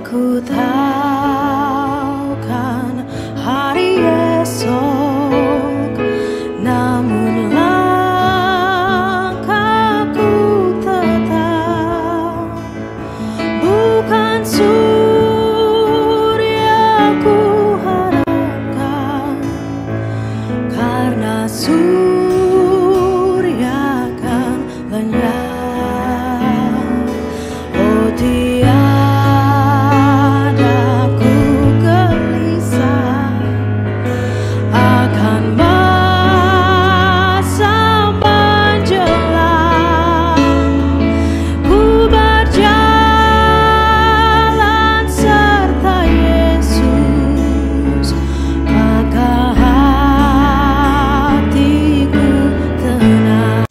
Ku tahu kan hari esok, namun langkahku tetap bukan surya ku harapkan, karena surya kan lenyap. Oh tiada ku gelisah akan masa menjelang. Ku berjalan serta Yesus, maka hatiku tenang.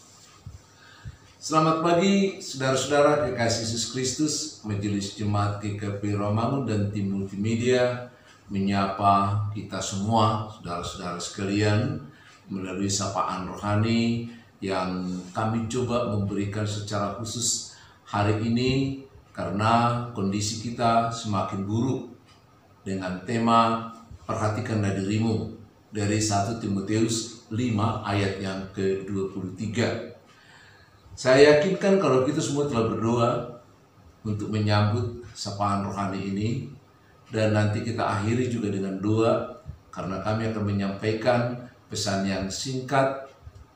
Selamat pagi saudara-saudara kekasih Yesus Kristus. Majelis Jemaat GKP Romangun dan tim multimedia menyapa kita semua saudara-saudara sekalian melalui sapaan rohani yang kami coba memberikan secara khusus hari ini karena kondisi kita semakin buruk, dengan tema perhatikanlah dirimu dari 1 Timotius 5 ayat yang ke-23. Saya yakinkan kalau kita semua telah berdoa untuk menyambut sapaan rohani ini, dan nanti kita akhiri juga dengan doa karena kami akan menyampaikan pesan yang singkat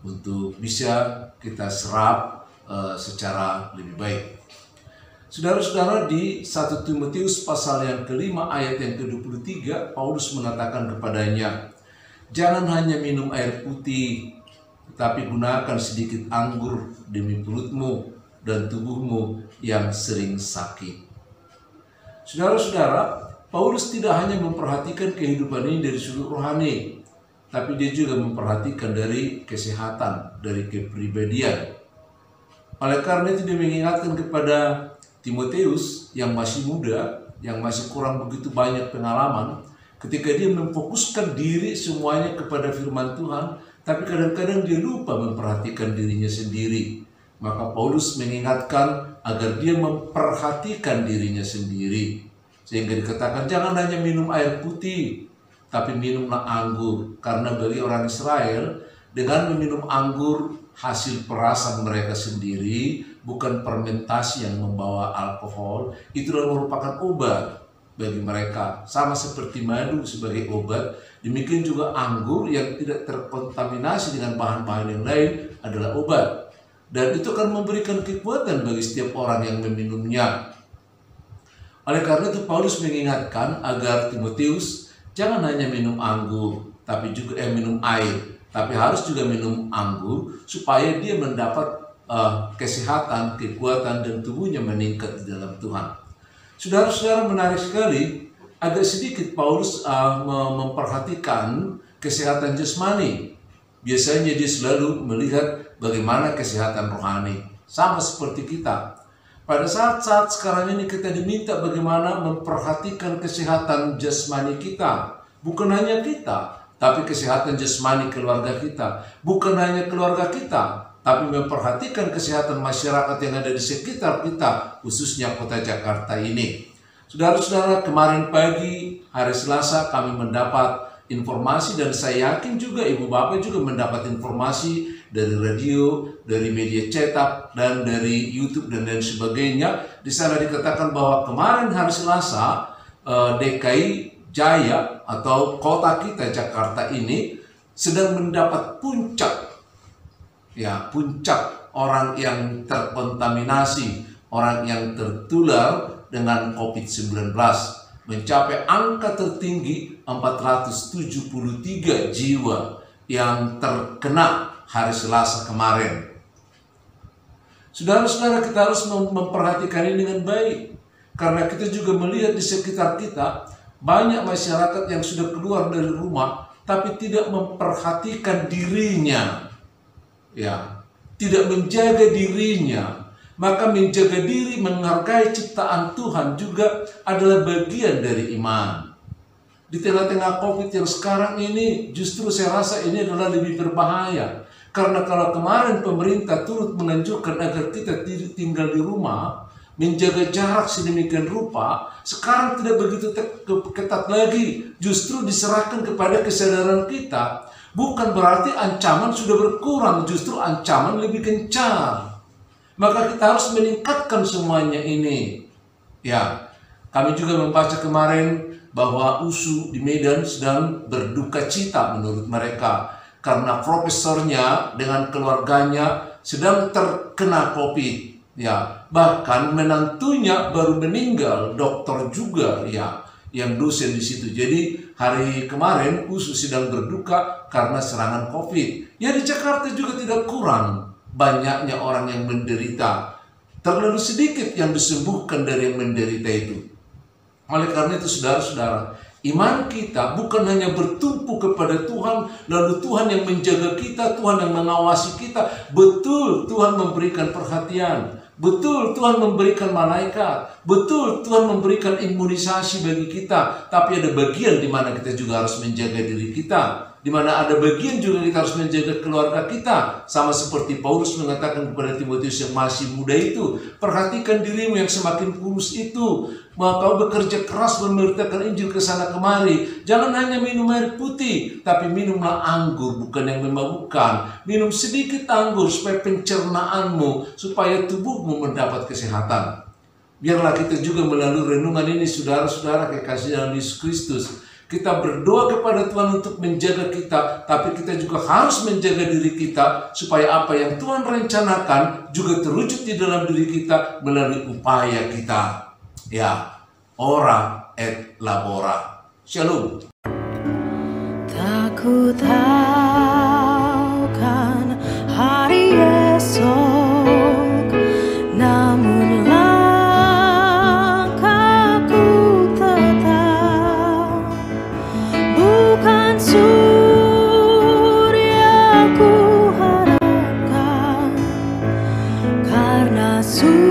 untuk bisa kita serap secara lebih baik. Saudara-saudara, di 1 Timotius pasal yang kelima ayat yang ke-23, Paulus mengatakan kepadanya, jangan hanya minum air putih, tetapi gunakan sedikit anggur demi perutmu dan tubuhmu yang sering sakit. Saudara-saudara, Paulus tidak hanya memperhatikan kehidupan ini dari sudut rohani, tapi dia juga memperhatikan dari kesehatan, dari kepribadian. Oleh karena itu dia mengingatkan kepada Timotius yang masih muda, yang masih kurang begitu banyak pengalaman, ketika dia memfokuskan diri semuanya kepada firman Tuhan, tapi kadang-kadang dia lupa memperhatikan dirinya sendiri. Maka Paulus mengingatkan agar dia memperhatikan dirinya sendiri. Sehingga dikatakan jangan hanya minum air putih, tapi minumlah anggur. Karena bagi orang Israel, dengan meminum anggur hasil perasan mereka sendiri, bukan fermentasi yang membawa alkohol, itu adalah merupakan obat bagi mereka. Sama seperti madu sebagai obat, demikian juga anggur yang tidak terkontaminasi dengan bahan-bahan yang lain adalah obat. Dan itu akan memberikan kekuatan bagi setiap orang yang meminumnya. Oleh karena itu Paulus mengingatkan agar Timotius jangan hanya minum anggur, tapi juga minum air, tapi harus juga minum anggur supaya dia mendapat kesehatan, kekuatan, dan tubuhnya meningkat di dalam Tuhan. Saudara-saudara, menarik sekali, agak sedikit Paulus memperhatikan kesehatan jasmani. Biasanya dia selalu melihat bagaimana kesehatan rohani. Sama seperti kita. Pada saat-saat sekarang ini kita diminta bagaimana memperhatikan kesehatan jasmani kita. Bukan hanya kita, tapi kesehatan jasmani keluarga kita. Bukan hanya keluarga kita, tapi memperhatikan kesehatan masyarakat yang ada di sekitar kita, khususnya kota Jakarta ini. Saudara-saudara, kemarin pagi, hari Selasa, kami mendapat informasi, dan saya yakin juga Ibu Bapak juga mendapat informasi dari radio, dari media cetak, dan dari YouTube, dan lain sebagainya. Di sana dikatakan bahwa kemarin hari Selasa, DKI Jaya atau kota kita Jakarta ini sedang mendapat puncak orang yang terkontaminasi, orang yang tertular dengan COVID-19, mencapai angka tertinggi 473 jiwa yang terkena hari Selasa kemarin. Saudara-saudara, kita harus memperhatikan ini dengan baik, karena kita juga melihat di sekitar kita banyak masyarakat yang sudah keluar dari rumah tapi tidak memperhatikan dirinya, tidak menjaga dirinya. Maka menjaga diri, menghargai ciptaan Tuhan juga adalah bagian dari iman. Di tengah-tengah COVID yang sekarang ini, justru saya rasa ini adalah lebih berbahaya. Karena kalau kemarin pemerintah turut menganjurkan agar kita tinggal di rumah, menjaga jarak sedemikian rupa, sekarang tidak begitu ketat lagi, justru diserahkan kepada kesadaran kita. Bukan berarti ancaman sudah berkurang, justru ancaman lebih gencar. Maka kita harus meningkatkan semuanya ini. Ya, kami juga membaca kemarin bahwa USU di Medan sedang berduka cita menurut mereka karena profesornya dengan keluarganya sedang terkena COVID. Ya, bahkan menantunya baru meninggal, dokter juga ya, yang dosen di situ. Jadi hari kemarin USU sedang berduka karena serangan COVID. Ya, di Jakarta juga tidak kurang banyaknya orang yang menderita. Terlalu sedikit yang disembuhkan dari yang menderita itu. Oleh karena itu saudara-saudara, iman kita bukan hanya bertumpu kepada Tuhan, lalu Tuhan yang menjaga kita, Tuhan yang mengawasi kita. Betul Tuhan memberikan perhatian, betul Tuhan memberikan malaikat, betul Tuhan memberikan imunisasi bagi kita. Tapi ada bagian di mana kita juga harus menjaga diri kita, di mana ada bagian juga kita harus menjaga keluarga kita. Sama seperti Paulus mengatakan kepada Timotius yang masih muda itu, perhatikan dirimu yang semakin kurus itu, maka kau bekerja keras memberitakan Injil ke sana kemari. Jangan hanya minum air putih, tapi minumlah anggur, bukan yang memabukkan. Minum sedikit anggur supaya pencernaanmu, supaya tubuhmu mendapat kesehatan. Biarlah kita juga melalui renungan ini, saudara-saudara kekasih dalam Yesus Kristus, kita berdoa kepada Tuhan untuk menjaga kita, tapi kita juga harus menjaga diri kita supaya apa yang Tuhan rencanakan juga terwujud di dalam diri kita melalui upaya kita. Ya, ora et labora. Shalom. Tak ku tahu kan hari esok, namun langkahku tetap bukan surya ku harapkan, karena surya